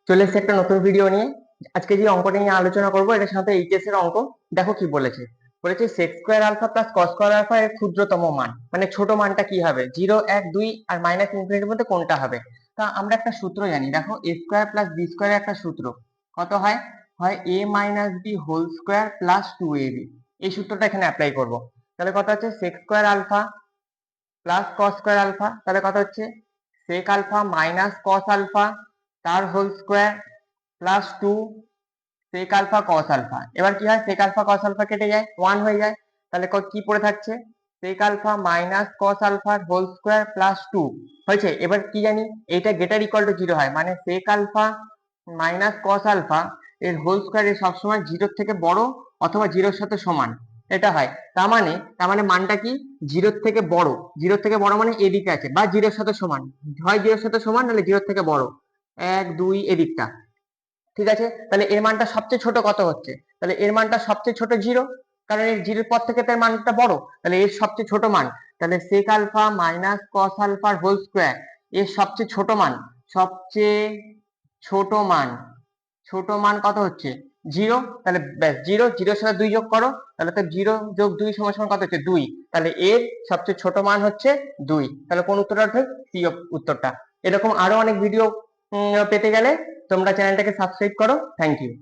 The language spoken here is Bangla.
চলে এসেছে একটা নতুন ভিডিও নিয়ে। আজকে যে অঙ্কটা নিয়ে আলোচনা করবো এটার সাথে এইচএস এর অঙ্ক। দেখো কি বলেছে। বলেছে sec square alpha plus cos square alpha এর ক্ষুদ্রতম মান, মানে ছোট মানটা কি হবে, 0, 1, 2 আর মাইনাস ইনফিনিটির মধ্যে কোনটা হবে। তা আমরা একটা সূত্র জানি, দেখো এ স্কোয়ার প্লাস বি স্কোয়ারের একটা সূত্র কত হয়, হয় a minus b whole square plus 2ab। এই সূত্রটা এখানে অ্যাপ্লাই করব। তাহলে কত হচ্ছে sec square alpha plus cos square alpha, তাহলে কত হচ্ছে sec alpha minus cos alpha তার whole square plus 2 sec alpha cos alpha. এবার কি হয়, সেক আলফা কস আলফা কেটে যায়, 1 হয়ে যায়। তাহলে কি পড়ে থাকছে, sec alpha minus cos alpha whole square plus 2 হয়েছে। এবার কি জানি, এটা গ্রেটার ইকুয়াল টু 0 হয়, মানে sec alpha minus cos alpha এর হোল স্কোয়ার এর সবসময় 0 থেকে বড় অথবা 0 সাথে সমান, এটা হয়। তার মানে মানটা কি, 0 থেকে বড়। 0 থেকে বড় মানে এদিকে আছে, বা 0 সাথে সমান, হয় 0 সাথে সমান নাহলে 0 থেকে বড়, 1, 2 এদিকটা। ঠিক আছে, তাহলে এর মানটা সবচেয়ে ছোট কত হচ্ছে, তাহলে এর মানটা সবচেয়ে ছোট 0, কারণ এর 0 পর থেকে তার মানটা বড়, তাহলে এর সবচেয়ে ছোট মান, তাহলে সেক আলফা মাইনাস কস আলফার হোল স্কোয়ার এর সবচেয়ে ছোট মান, সবচেয়ে ছোট মান, ছোট মান কত হচ্ছে 0। তাহলে ব্যাস 0, 0 সাথে 2 যোগ করো, তাহলে তো 0 যোগ 2 সমান সমান কত হচ্ছে 2। তাহলে এর সবচেয়ে ছোট মান হচ্ছে 2। তাহলে কোন উত্তরটা ঠিক, সি উত্তরটা। এরকম আরো অনেক ভিডিও পেতে গেলে তোমরা চ্যানেলটাকে সাবস্ক্রাইব করো। Thank you.